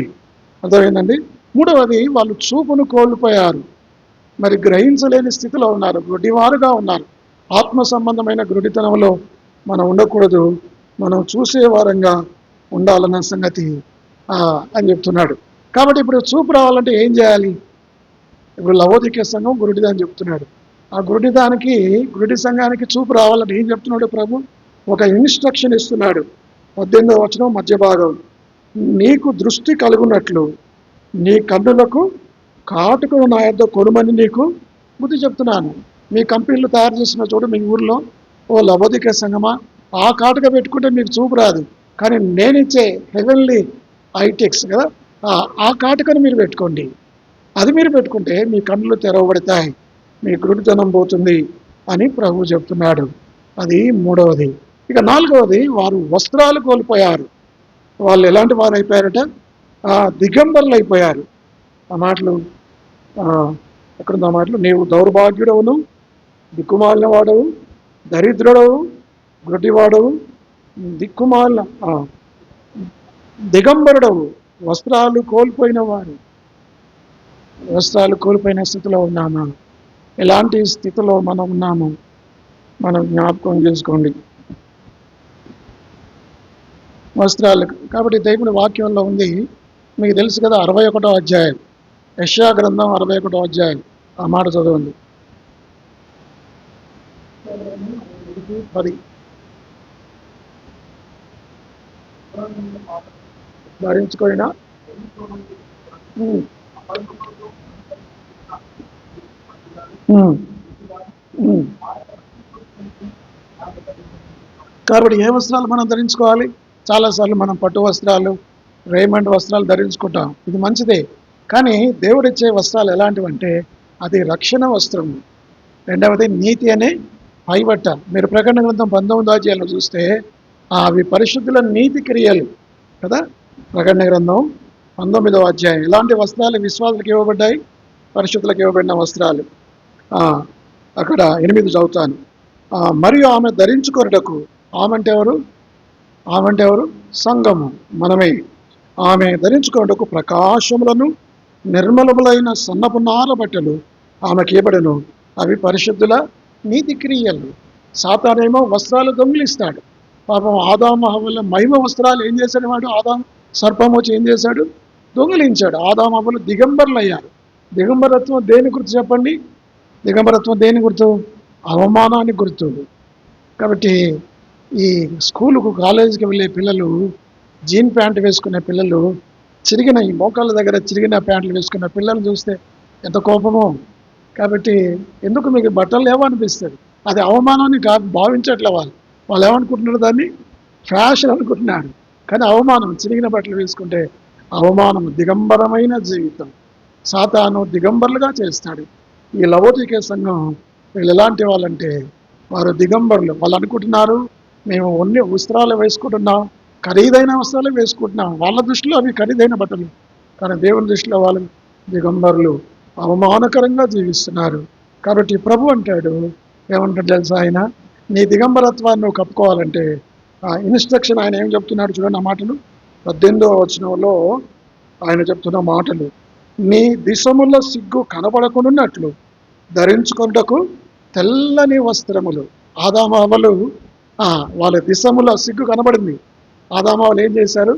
అర్థమైందండి? మూడవది, వాళ్ళు చూపును కోల్పోయారు, మరి గ్రహించలేని స్థితిలో ఉన్నారు, గుడ్డివారుగా ఉన్నారు. ఆత్మ సంబంధమైన గుడ్డితనంలో మనం ఉండకూడదు, మనం చూసేవారంగా ఉండాలన్న సంగతి అని చెప్తున్నాడు. కాబట్టి ఇప్పుడు చూపు రావాలంటే ఏం చేయాలి? ఇప్పుడు లవోదికీయ సంఘం గురుడిదని చెప్తున్నాడు. ఆ గురుడి సంఘానికి చూపు రావాలంటే ఏం చెప్తున్నాడు ప్రభు? ఒక ఇన్స్ట్రక్షన్ ఇస్తున్నాడు. 18వ వచనం మధ్య భాగం, నీకు దృష్టి కలుగునట్లు నీ కన్నులకు కాటుకను నా యొద్ద కొనుమని నీకు బుద్ధి చెప్తున్నాను. మీ కంపెనీలు తయారు చేసిన చోటు మీ ఊర్లో ఓ లవోదికీయ సంఘమా, ఆ కాటుక పెట్టుకుంటే మీకు చూపు రాదు, కానీ నేనిచ్చే హెవెన్లీ ఐటెక్స్ కదా, ఆ కాటుకను మీరు పెట్టుకోండి. అది మీరు పెట్టుకుంటే మీ కన్నులు తెరవబడతాయి, మీ గురుడితనం పోతుంది అని ప్రభు చెప్తున్నాడు. అది మూడవది. ఇక నాలుగవది, వారు వస్త్రాలు కోల్పోయారు. వాళ్ళు ఎలాంటి వారు అయిపోయారట? దిగంబరులు అయిపోయారు. ఆ మాటలు ఎక్కడుంది? ఆ మాటలు, నీవు దౌర్భాగ్యుడవును, దిక్కుమాలిన వాడవు, దరిద్రుడవు, గుడ్డివాడవు, దిగంబరుడవు, వస్త్రాలు కోల్పోయిన వారు. వస్త్రాలు కోల్పోయిన స్థితిలో ఉన్నామా? ఎలాంటి స్థితిలో మనం ఉన్నాము మనం జ్ఞాపకం చేసుకోండి. వస్త్రాలు కాబట్టి దేవుని వాక్యంలో ఉంది, మీకు తెలుసు కదా, 61వ అధ్యాయం, యెషయా గ్రంథం 61వ అధ్యాయం. ఆ మాట చదవండి. 10 ధరించుకోయినా కాబట్టి ఏ వస్త్రాలు మనం ధరించుకోవాలి? చాలాసార్లు మనం పట్టు వస్త్రాలు, రేమండ్ వస్త్రాలు ధరించుకుంటాం, ఇది మంచిదే. కానీ దేవుడిచ్చే వస్త్రాలు ఎలాంటివంటే అది రక్షణ వస్త్రం. రెండవది నీతి అనే పైబట్ట. మీరు ప్రకటన గ్రంథం 19వ అధ్యాయంలో చూస్తే అవి పరిశుద్ధుల నీతి క్రియలు కదా. ప్రకటన గ్రంథం 19వ అధ్యాయం ఎలాంటి వస్త్రాలు విశ్వాసులకు ఇవ్వబడ్డాయి? పరిశుద్ధులకు ఇవ్వబడిన వస్త్రాలు. అక్కడ 8 చదువుతాను. మరియు ఆమె ధరించుకొనుటకు, ఆమె అంటే ఎవరు? సంఘము, మనమే. ఆమె ధరించుకొనుటకు ప్రకాశములను నిర్మలములైన సన్నపు నార బట్టలు ఆమెకి ఇవ్వబడును, అవి పరిశుద్ధుల నీతి క్రియలు. సాతానేమో వస్త్రాలు దొంగిలిస్తాడు. పాపం ఆదాము హవ్వల మహిమ వస్త్రాలు ఏం చేశాడు వాడు? ఆదాము సర్పం వచ్చి ఏం చేశాడు? దొంగిలించాడు. ఆదాము హవ్వలు దిగంబరులు అయ్యారు. దిగంబరత్వం దేని గుర్తు చెప్పండి? దిగంబరత్వం దేని గుర్తు? అవమానానికి గుర్తు. కాబట్టి ఈ స్కూలుకు, కాలేజీకి వెళ్ళే పిల్లలు, జీన్ ప్యాంట్ వేసుకునే పిల్లలు, చిరిగిన ఈ మోకాళ్ళ దగ్గర చిరిగిన ప్యాంట్లు వేసుకున్న పిల్లలు చూస్తే ఎంత కోపమో. కాబట్టి ఎందుకు మీకు బట్టలు లేవనిపిస్తుంది? అది అవమానాన్ని భావించట్లే వాళ్ళు ఏమనుకుంటున్నారు? దాన్ని ఫ్యాషన్ అనుకుంటున్నారు. కానీ అవమానం. చిరిగిన బట్టలు వేసుకుంటే అవమానం. దిగంబరమైన జీవితం. సాతాను దిగంబరులుగా చేస్తాడు. ఈ లవోదికే సంఘం వీళ్ళు ఎలాంటి వాళ్ళంటే వారు దిగంబరులు. వాళ్ళు అనుకుంటున్నారు మేము అన్ని వస్త్రాలు వేసుకుంటున్నాం, ఖరీదైన వస్త్రాలు వేసుకుంటున్నాం. వాళ్ళ దృష్టిలో అవి ఖరీదైన బట్టలు, కానీ దేవుని దృష్టిలో వాళ్ళు దిగంబరులు, అవమానకరంగా జీవిస్తున్నారు. కాబట్టి ప్రభు అంటాడు, ఏమంటాడు తెలుసా ఆయన? నీ దిగంబరత్వాన్ని నువ్వు కప్పుకోవాలంటే ఇన్స్ట్రక్షన్ ఆయన ఏం చెప్తున్నాడు చూడండి. ఆ మాటలు 18వ వచనంలో ఆయన చెప్తున్న మాటలు, నీ దిశముల సిగ్గు కనబడకుండాన్నట్లు ధరించుకొనుటకు తెల్లని వస్త్రములు. ఆదామవలు వాళ్ళ దిశముల సిగ్గు కనబడింది. ఆదామవలు ఏం చేశారు?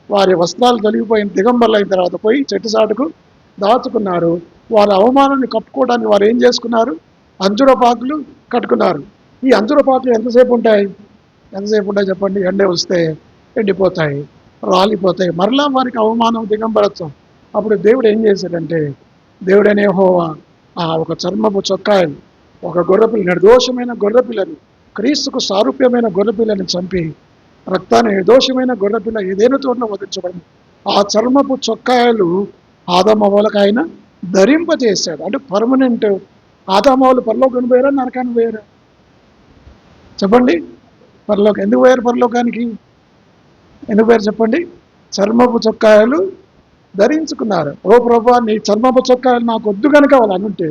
వారి వస్త్రాలు తొలగిపోయిన దిగంబరులు అయిన తర్వాత పోయి చెట్టు చాటుకు దాచుకున్నారు. వారి అవమానాన్ని కప్పుకోవడానికి వారు ఏం చేసుకున్నారు? అంజురపాకులు కట్టుకున్నారు. ఈ అంజురపాకులు ఎంతసేపు ఉంటాయి చెప్పండి? ఎండే వస్తే ఎండిపోతాయి, రాలిపోతాయి. మరలా వారికి అవమానం, దిగంబరత్వం. అప్పుడు దేవుడు ఏం చేశాడంటే, దేవుడనే యెహోవా ఒక చర్మపు చొక్కాయలు, ఒక గొర్రెపిల్ల, నిర్దోషమైన గొర్రెపిల్లని, క్రీస్తుకు సారూప్యమైన గొర్రెపిల్లని చంపి రక్తాన్ని, నిర్దోషమైన గొర్రెపిల్ల ఏదైనా తోటలో వధించబడింది. ఆ చర్మపు చొక్కాయలు ఆదామవ్వలకు ఆయన ధరింపజేశాడు. అంటే పర్మనెంట్. ఆదామవ్వలు పరలోకానికి పోయారా, నరకానికి పోయారా? చెప్పండి. ఎందుకు పోయారు పరలోకానికి? ఎందుకు పోయారు చెప్పండి? చర్మపు చొక్కాయలు ధరించుకున్నారు. ఓ ప్రభా, నీ చర్మపు చొక్కాయలు నాకు వద్దు కనుక వాళ్ళు అనుంటే,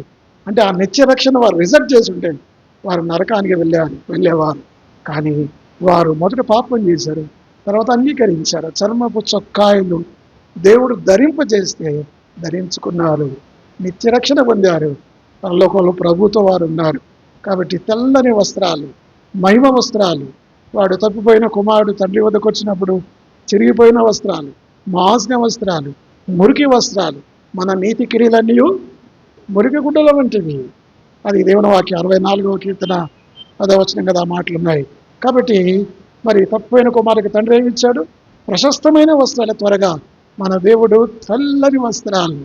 అంటే ఆ నిత్య రక్షణ వారు రిజెక్ట్ చేసి ఉంటే వారు నరకానికి వెళ్ళేవారు. కానీ వారు మొదట పాపం చేశారు, తర్వాత అంగీకరించారు. చర్మపు చొక్కాయలు దేవుడు ధరింపజేస్తే ధరించుకున్నారు, నిత్య రక్షణ పొందారు, పరలోకంలో ప్రభుతో వారు ఉన్నారు. కాబట్టి తెల్లని వస్త్రాలు, మహిమ వస్త్రాలు. వాడు తప్పిపోయిన కుమారుడు తండ్రి వద్దకు వచ్చినప్పుడు చిరిగిపోయిన వస్త్రాలు, మాసిన వస్త్రాలు, మురికి వస్త్రాలు. మన నీతి క్రియలన్నీ మురికి గుడ్డల వంటివి. అది దేవుని వాక్యం 64వ కీర్తన 10వ వచనం కదా ఆ మాటలు ఉన్నాయి. కాబట్టి మరి తప్పిపోయిన కుమారుడికి తండ్రి ఏమి ఇచ్చాడు? ప్రశస్తమైన వస్త్రాలు. త్వరగా మన దేవుడు తెల్లని వస్త్రాలు,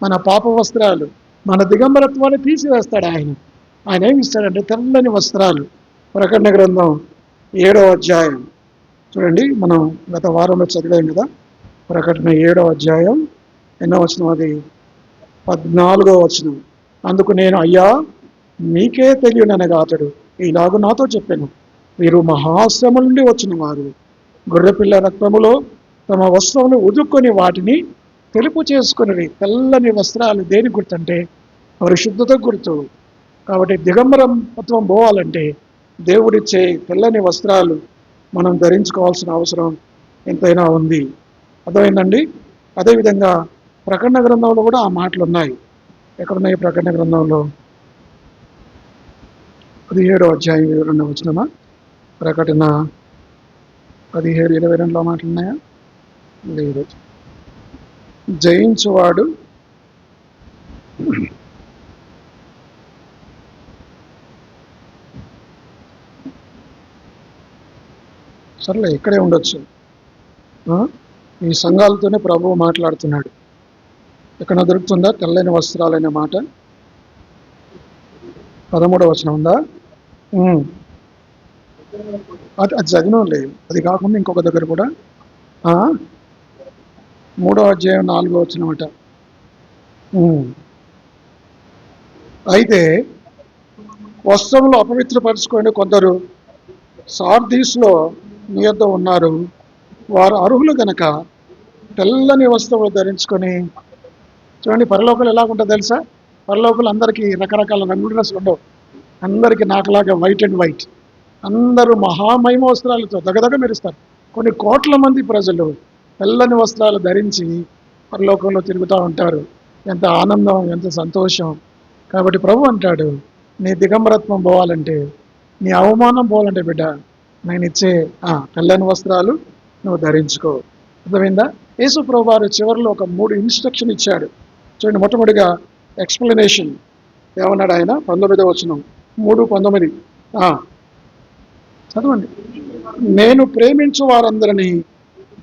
మన పాప వస్త్రాలు, మన దిగంబరత్వాన్ని తీసివేస్తాడు ఆయన ఏమి ఇస్తాడంటే తెల్లని వస్త్రాలు. ప్రకటన గ్రంథం 7వ అధ్యాయం చూడండి. మనం గత వారంలో చదివాం కదా. ప్రకటన 7వ అధ్యాయం ఎన్నో వచనం? అది 14వ వచనం. అందుకు నేను, అయ్యా మీకే తెలియననగా అతడు ఇలాగూ నాతో చెప్పాను, వీరు మహాశ్రమ నుండి వచ్చిన వారు, గొర్రెపిల్ల రక్తములో తమ వస్త్రములు ఉదుక్కొని వాటిని తెలుపు చేసుకుని. తెల్లని వస్త్రాలు దేని గుర్తంటే పరిశుద్ధత గుర్తు. కాబట్టి దిగంబరత్వం పోవాలంటే దేవుడిచ్చే తెల్లని వస్త్రాలు మనం ధరించుకోవాల్సిన అవసరం ఎంతైనా ఉంది. అర్థమైందండి? అదేవిధంగా ప్రకటన గ్రంథంలో కూడా ఆ మాటలు ఉన్నాయి. ఎక్కడున్నాయి ప్రకటన గ్రంథంలో? 17వ అధ్యాయం 22వ వచనమా? ప్రకటన 17:22లో మాటలున్నాయా? లేదు. జయించువాడు సర్లే ఇక్కడే ఉండొచ్చు. ఈ సంఘాలతోనే ప్రభువు మాట్లాడుతున్నాడు. ఎక్కడ దొరుకుతుందా తెల్లని వస్త్రాలనే మాట? 13వ వచనం ఉందా? అది చదివినం లేదు. అది కాకుండా ఇంకొక దగ్గర కూడా 3వ అధ్యాయం 4వ వచనం అట. అయితే వస్త్రములు అపవిత్రపరచుకొని కొందరు సార్దీస్లో నీ యొద్ద ఉన్నారు. వారు అర్హులు గనక తెల్లని వస్త్రములు ధరించుకొని. చూడండి, పరలోకలు ఎలాగుంటుందో తెలుసా? పరలోకలు అందరికీ రకరకాల రంగుల డ్రెస్సులు ఉండవు. అందరికీ నాకులాగా వైట్ అండ్ వైట్. అందరూ మహామహిమ వస్త్రాలతో దగదగ మెరుస్తారు. కొన్ని కోట్ల మంది ప్రజలు తెల్లని వస్త్రాలు ధరించి పరలోకంలో తిరుగుతూ ఉంటారు. ఎంత ఆనందం, ఎంత సంతోషం. కాబట్టి ప్రభు అంటాడు, నీ దిగంబరత్వం పోవాలంటే, నీ అవమానం పోవాలంటే బిడ్డ, నేను ఇచ్చే తెల్లని వస్త్రాలు నువ్వు ధరించుకో. అర్థమైందా? యేసు ప్రభు వారు చివరిలో ఒక 3 ఇన్స్ట్రక్షన్ ఇచ్చాడు. చూడండి, మొట్టమొదటిగా ఎక్స్ప్లెనేషన్ ఏమన్నాడు ఆయన? 19వ వచనం, 3:19 చదవండి. నేను ప్రేమించు వారందరినీ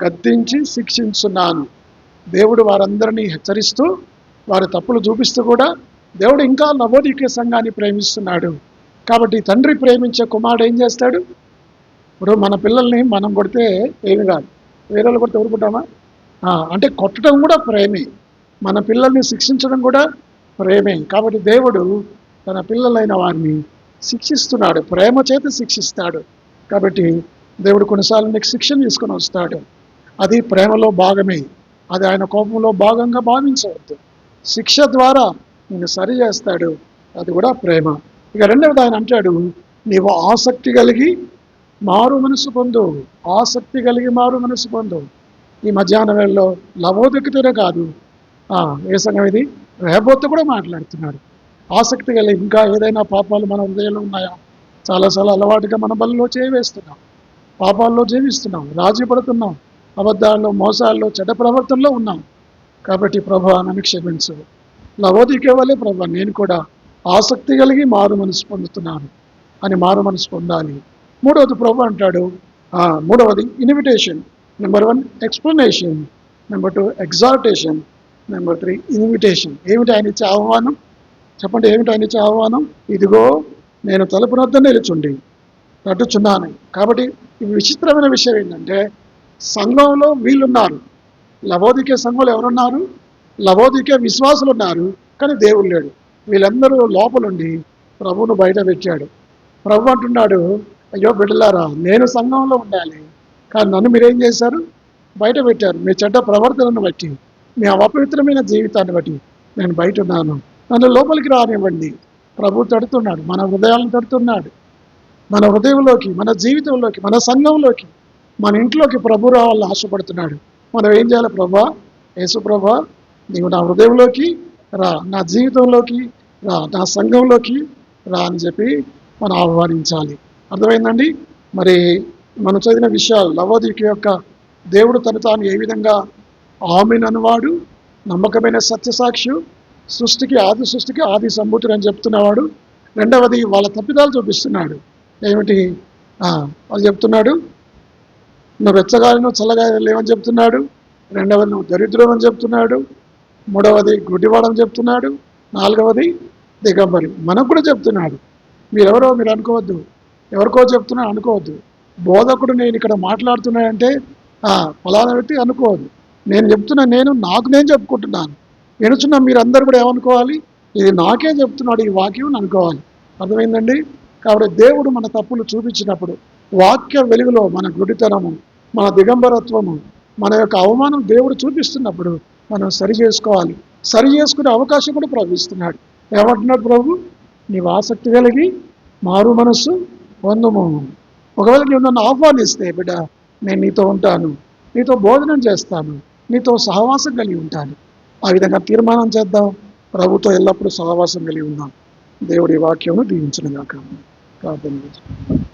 గద్దించి శిక్షించున్నాను. దేవుడు వారందరినీ హెచ్చరిస్తూ, వారి తప్పులు చూపిస్తూ కూడా దేవుడు ఇంకా నవోదిక సంఘాన్ని ప్రేమిస్తున్నాడు. కాబట్టి తండ్రి ప్రేమించే కుమారుడు ఏం చేస్తాడు? ఇప్పుడు మన పిల్లల్ని మనం కొడితే ఏమి కాదు, వేరే వాళ్ళు కొడితే ఊరుకుంటామా? అంటే కొట్టడం కూడా ప్రేమే, మన పిల్లల్ని శిక్షించడం కూడా ప్రేమే. కాబట్టి దేవుడు తన పిల్లలైన వారిని శిక్షిస్తున్నాడు, ప్రేమ చేత శిక్షిస్తాడు. కాబట్టి దేవుడు కొన్నిసార్లు నీకు శిక్షణ తీసుకొని వస్తాడు. అది ప్రేమలో భాగమే, అది ఆయన కోపంలో భాగంగా భావించవద్దు. శిక్ష ద్వారా నేను సరి చేస్తాడు, అది కూడా ప్రేమ. ఇక రెండవది ఆయన అంటాడు, నీవు ఆసక్తి కలిగి మారు మనసు పొందు. ఆసక్తి కలిగి మారు మనసు పొందు. ఈ మధ్యాహ్నం వేళలో లవోదికతోనే కాదు, ఏ సంఘం ఇది, రేబోతు కూడా మాట్లాడుతున్నాడు. ఆసక్తి కలిగి ఇంకా ఏదైనా పాపాలు మన హృదయంలో ఉన్నాయా? చాలాసార్లు అలవాటుగా మన బలలో చేవేస్తున్నాం, పాపాల్లో జీవిస్తున్నాం, రాజీ పడుతున్నాం, అబద్ధాల్లో, మోసాల్లో, చెడ్డ ప్రవర్తనలో ఉన్నాం. కాబట్టి ప్రభువా నన్ను క్షమించు. లవోదికే వల్లే ప్రభువా నేను కూడా ఆసక్తి కలిగి మారు మనసు పొందుతున్నాను అని మారు మనసు పొందాలి. మూడవది ప్రభు అంటాడు, మూడవది invitation. Number 1 explanation, number 2 exhortation, number 3 invitation. ఏమిటి ఆయన ఇచ్చే ఆహ్వానం? చెప్పండి, ఏమిటి ఆయన ఇచ్చే ఆహ్వానం? ఇదిగో నేను తలుపు వద్ద నిలుచుండి తట్టుచున్నాను. కాబట్టి విచిత్రమైన విషయం ఏంటంటే, సంఘంలో వీళ్ళున్నారు, లవోదికే సంఘంలో ఎవరున్నారు? లవోదికే విశ్వాసులు ఉన్నారు, కానీ దేవుడు లేడు. వీళ్ళందరూ లోపలుండి ప్రభువును బయట పెట్టాడు. ప్రభు అంటున్నాడు, అయ్యో బిడ్డలారా, నేను సంఘంలో ఉండాలి, కానీ నన్ను మీరేం చేశారు? బయట పెట్టారు. మీ చెడ్డ ప్రవర్తనను బట్టి, మీ అపవిత్రమైన జీవితాన్ని బట్టి నేను బయట ఉన్నాను, నన్ను లోపలికి రానివ్వండి. ప్రభు తడుతున్నాడు, మన హృదయాలను తడుతున్నాడు. మన హృదయంలోకి, మన జీవితంలోకి, మన సంఘంలోకి, మన ఇంట్లోకి ప్రభు రావాలని ఆశపడుతున్నాడు. మనం ఏం చేయాలి? ప్రభా, యేసు ప్రభా, నీవు నా హృదయంలోకి రా, నా జీవితంలోకి రా, నా సంఘంలోకి రా అని చెప్పి మనం ఆహ్వానించాలి. అర్థమైందండి? మరి మనం చదివిన విషయాలు, లవోదిక యొక్క దేవుడు తను తాను ఏ విధంగా ఆమేన్ అనువాడు, నమ్మకమైన సత్యసాక్షి, ఆది సృష్టికి ఆది సంభూతుడు అని చెప్తున్నవాడు. రెండవది వాళ్ళ తప్పిదాలు చూపిస్తున్నాడు. ఏమిటి? వాళ్ళు చెప్తున్నాడు, నువ్వు వెచ్చగాలి, నువ్వు చల్లగా లేవని చెప్తున్నాడు. రెండవది నువ్వు దరిద్రం అని చెప్తున్నాడు. మూడవది గుడ్డివాడని చెప్తున్నాడు. నాలుగవది దిగంబరి. మనకు కూడా చెప్తున్నాడు. మీరెవరో మీరు అనుకోవద్దు, ఎవరికో చెప్తున్నా అనుకోవద్దు. బోధకుడు నేను ఇక్కడ మాట్లాడుతున్నానంటే ఫలానా వ్యక్తి అనుకోవద్దు. నేను చెప్తున్నా, నాకు నేను చెప్పుకుంటున్నాను. వినుచున్నా మీరందరూ కూడా ఏమనుకోవాలి? ఇది నాకే చెప్తున్నాడు ఈ వాక్యం అనుకోవాలి. అర్థమైందండి? కాబట్టి దేవుడు మన తప్పులు చూపించినప్పుడు, వాక్య వెలుగులో మన గుడితనము, మన దిగంబరత్వము, మన యొక్క అవమానం దేవుడు చూపిస్తున్నప్పుడు మనం సరి చేసుకోవాలి. సరి చేసుకునే అవకాశం కూడా ప్రభు ఇస్తున్నాడు. ఏమంటున్నాడు ప్రభు? నీవు ఆసక్తి కలిగి మారు మనస్సు పొందుము. ఒకవేళ నీవు నన్ను ఆహ్వానిస్తే, బిడ్డ నేను నీతో ఉంటాను, నీతో భోజనం చేస్తాను, నీతో సహవాసం కలిగి ఉంటాను. ఆ విధంగా తీర్మానం చేద్దాం. ప్రభుతో ఎల్లప్పుడూ సహవాసం కలిగి ఉందాం. దేవుడి వాక్యమును దీవించును గాక. ప్రార్థన చేస్తాం.